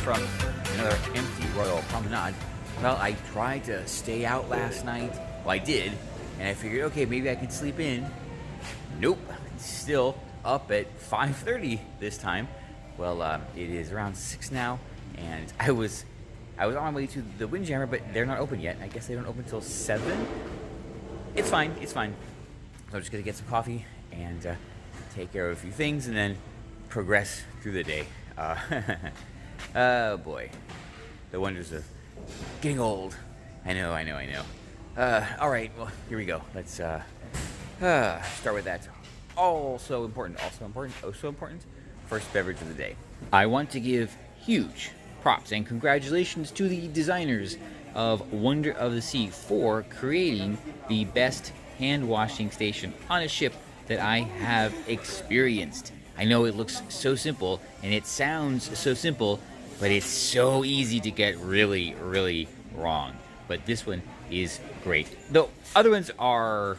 from another empty Royal Promenade. Well, I tried to stay out last night. Well, I did, and I figured, okay, maybe I can sleep in. Nope, still up at 5:30 this time. Well, it is around 6 now, and I was on my way to the Windjammer, but they're not open yet. I guess they don't open until 7. It's fine. So I'm just gonna get some coffee and take care of a few things, and then progress through the day. Oh boy, the wonders of getting old. I know. All right, well, here we go. Let's start with that. Oh, so important. First beverage of the day. I want to give huge props and congratulations to the designers of Wonder of the Sea for creating the best hand washing station on a ship that I have experienced. I know it looks so simple and it sounds so simple, but it's so easy to get really, really wrong. But this one is great. The other ones are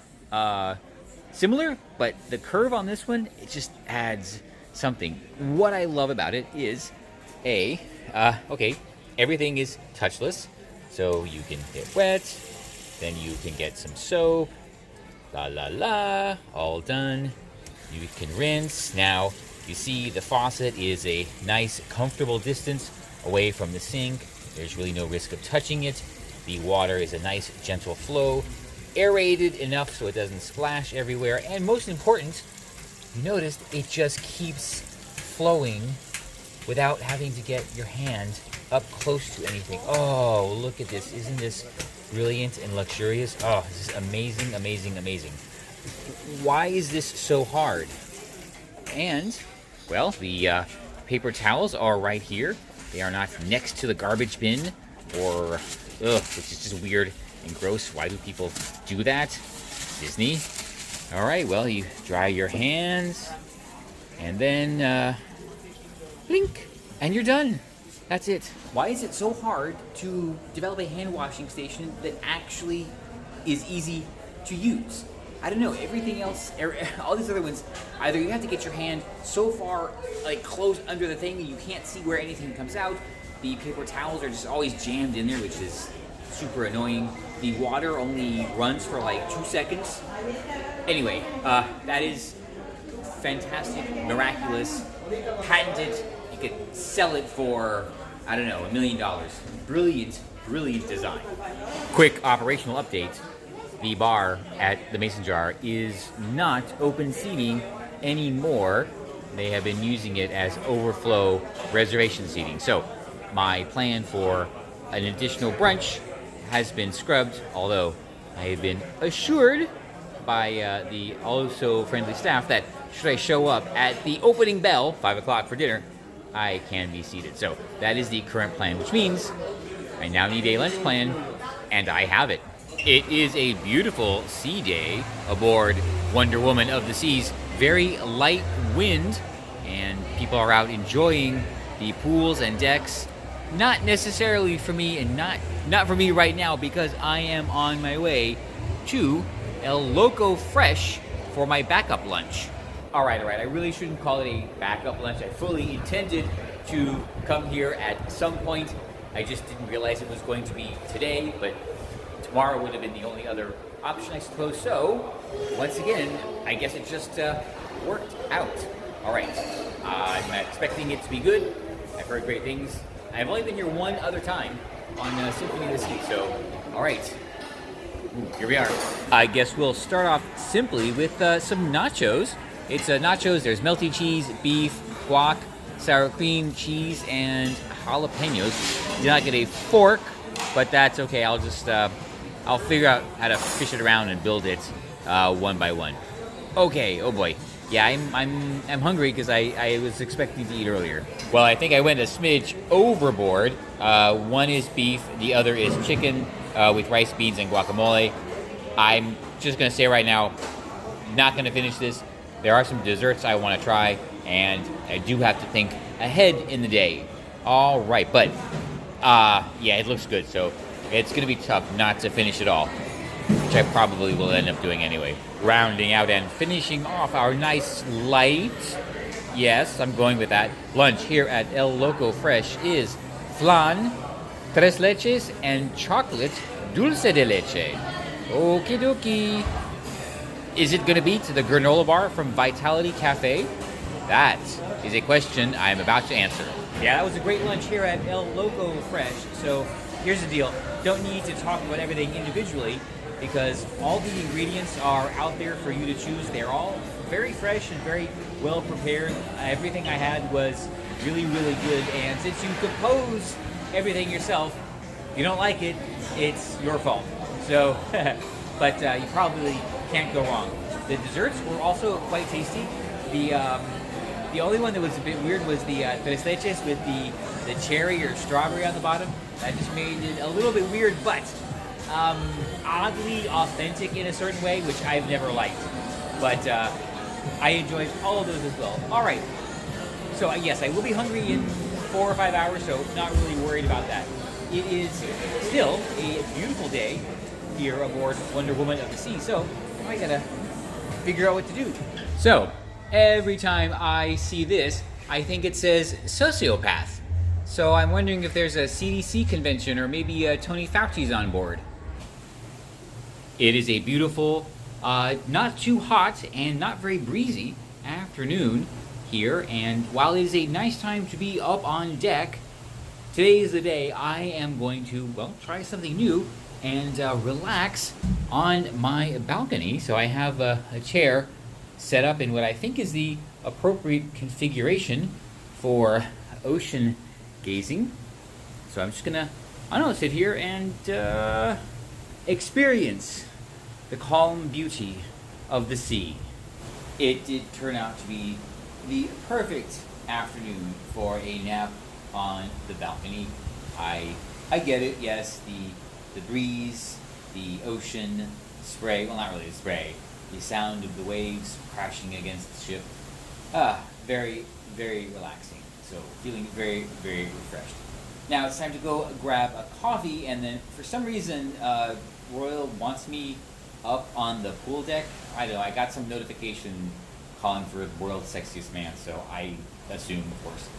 similar, but the curve on this one, it just adds something. What I love about it is, okay, everything is touchless, so you can get wet, then you can get some soap, all done. You can rinse. Now, you see the faucet is a nice, comfortable distance away from the sink. There's really no risk of touching it. The water is a nice, gentle flow, aerated enough so it doesn't splash everywhere, and most important, you noticed it just keeps flowing without having to get your hand up close to anything. Oh, look at this. Isn't this brilliant and luxurious? Oh, this is amazing. Why is this so hard? And, well, the paper towels are right here. They are not next to the garbage bin, or, which is just weird and gross. Why do people do that? Disney. All right, well, you dry your hands, and then, blink, and you're done. That's it. Why is it so hard to develop a hand washing station that actually is easy to use? I don't know. Everything else, all these other ones, either you have to get your hand so far, like, close under the thing that you can't see where anything comes out. The paper towels are just always jammed in there, which is super annoying. The water only runs for like 2 seconds. Anyway, that is fantastic, miraculous, patented. You could sell it for, I don't know, $1 million. Brilliant design. Quick operational update. The bar at the Mason Jar is not open seating anymore. They have been using it as overflow reservation seating. So my plan for an additional brunch has been scrubbed, although I have been assured by the also friendly staff that should I show up at the opening bell, 5 o'clock for dinner, I can be seated. So that is the current plan, which means I now need a lunch plan, and I have it. It is a beautiful sea day aboard Wonder Woman of the Seas. Very light wind, and people are out enjoying the pools and decks. Not necessarily for me, and not for me right now, because I am on my way to El Loco Fresh for my backup lunch. All right. I really shouldn't call it a backup lunch. I fully intended to come here at some point. I just didn't realize it was going to be today, but tomorrow would have been the only other option, I suppose. So, once again, I guess it just worked out. All right, I'm expecting it to be good. I've heard great things. I've only been here one other time on Symphony of the Sea, so all right. Here we are. I guess we'll start off simply with some nachos. It's nachos. There's melty cheese, beef, guac, sour cream, cheese, and jalapenos. Did not get a fork, but that's okay. I'll just I'll figure out how to fish it around and build it one by one. Okay. Oh boy. Yeah, I'm hungry because I was expecting to eat earlier. Well, I think I went a smidge overboard. One is beef, the other is chicken with rice, beans, and guacamole. I'm just gonna say right now, not gonna finish this. There are some desserts I want to try, and I do have to think ahead in the day. All right, but yeah, it looks good, so it's gonna be tough not to finish it all, which I probably will end up doing anyway. Rounding out and finishing off our nice light, yes, I'm going with that, lunch here at El Loco Fresh is flan, tres leches, and chocolate dulce de leche. Okie dokie. Is it going to beat the granola bar from Vitality Cafe? That is a question I am about to answer. Yeah, that was a great lunch here at El Loco Fresh. So here's the deal. Don't need to talk about everything individually because all the ingredients are out there for you to choose. They're all very fresh and very well prepared. Everything I had was really, really good. And since you compose everything yourself, if you don't like it, it's your fault. So, but you probably can't go wrong. The desserts were also quite tasty. The only one that was a bit weird was the tres leches with the cherry or strawberry on the bottom. That just made it a little bit weird, but oddly authentic in a certain way, which I've never liked. But I enjoyed all of those as well. All right. So yes, I will be hungry in 4 or 5 hours, so not really worried about that. It is still a beautiful day here aboard Wonder Woman of the Sea, so I gotta figure out what to do. So, every time I see this, I think it says sociopath. So I'm wondering if there's a CDC convention or maybe Tony Fauci's on board. It is a beautiful, not too hot and not very breezy afternoon here, and while it is a nice time to be up on deck, today is the day I am going to, well, try something new and relax on my balcony. So I have a chair set up in what I think is the appropriate configuration for ocean gazing. So I'm just gonna, I don't know, sit here and experience the calm beauty of the sea. It did turn out to be the perfect afternoon for a nap on the balcony. I get it, yes, the breeze, the ocean spray, well, not really the spray, the sound of the waves crashing against the ship. Very, very relaxing. So feeling very, very refreshed. Now it's time to go grab a coffee, and then for some reason, Royal wants me up on the pool deck. I don't know, I got some notification calling for World's Sexiest Man, so I assume, of course.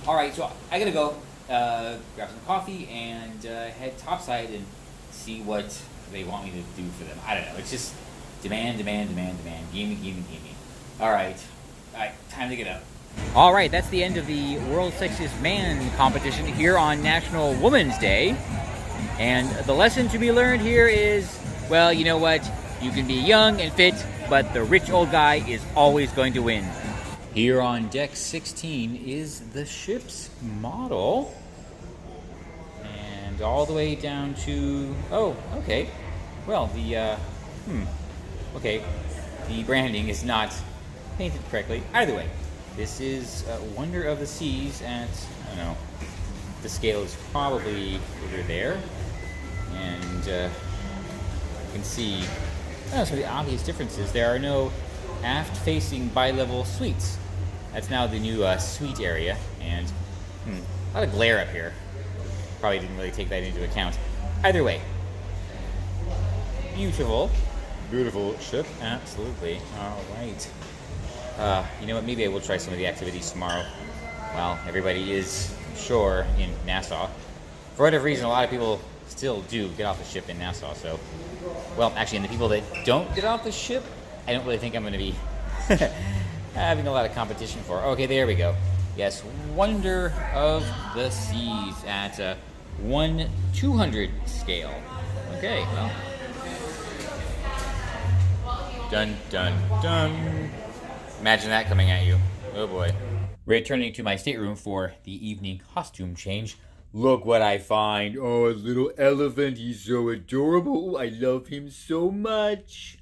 All right, so I gotta go grab some coffee and head topside and see what they want me to do for them. I don't know, it's just demand, demand, demand, demand, gimme, gimme, gimme. All right, time to get up. All right, that's the end of the World's Sexiest Man competition here on National Women's Day. And the lesson to be learned here is, well, you know what? You can be young and fit, but the rich old guy is always going to win. Here on deck 16 is the ship's model. And all the way down to, oh, okay. Well, okay. The branding is not painted correctly. Either way, this is Wonder of the Seas at, I don't know, the scale is probably over there. And you can see, some of the obvious differences. There are no aft-facing bi-level suites. That's now the new suite area, and a lot of glare up here. Probably didn't really take that into account. Either way, beautiful, beautiful ship, absolutely. All right. You know what? Maybe I will try some of the activities tomorrow. Well, everybody is, I'm sure, in Nassau. For whatever reason, a lot of people still do get off the ship in Nassau. So, well, actually, and the people that don't get off the ship, I don't really think I'm going to be having a lot of competition for. Okay, there we go. Yes, Wonder of the Seas at a 1/200 scale. Okay, well. Dun, dun, dun. Imagine that coming at you. Oh boy. Returning to my stateroom for the evening costume change. Look what I find. Oh, a little elephant. He's so adorable. I love him so much.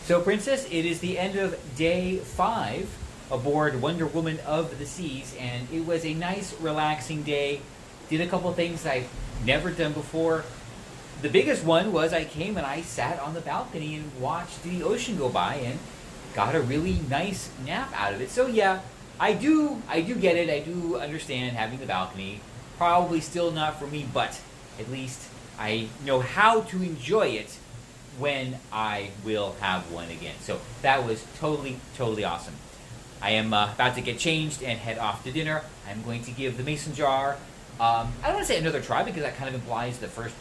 So, Princess, it is the end of day 5 aboard Wonder Woman of the Seas, and it was a nice, relaxing day. Did a couple things I've never done before. The biggest one was I came and I sat on the balcony and watched the ocean go by and got a really nice nap out of it. So yeah, I do get it. I do understand having the balcony. Probably still not for me, but at least I know how to enjoy it when I will have one again. So that was totally, totally awesome. I am about to get changed and head off to dinner. I'm going to give the mason jar, I don't want to say another try because that kind of implies the first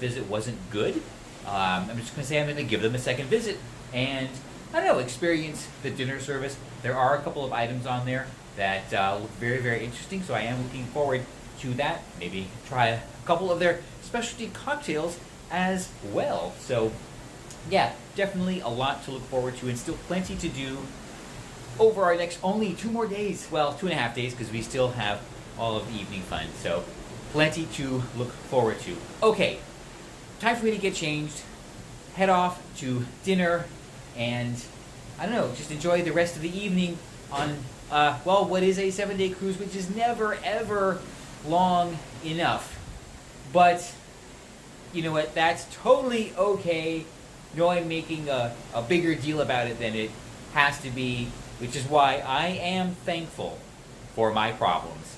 visit wasn't good. I'm just going to say I'm going to give them a second visit and, I don't know, experience the dinner service. There are a couple of items on there that look very, very interesting, so I am looking forward to that. Maybe try a couple of their specialty cocktails as well. So, yeah, definitely a lot to look forward to and still plenty to do over our next only 2 more days. Well, 2.5 days because we still have all of the evening fun. So, plenty to look forward to. Okay, time for me to get changed, head off to dinner, and I don't know, just enjoy the rest of the evening on, well, what is a 7-day cruise, which is never, ever long enough. But, you know what, that's totally okay. No, I'm making a bigger deal about it than it has to be, which is why I am thankful for my problems.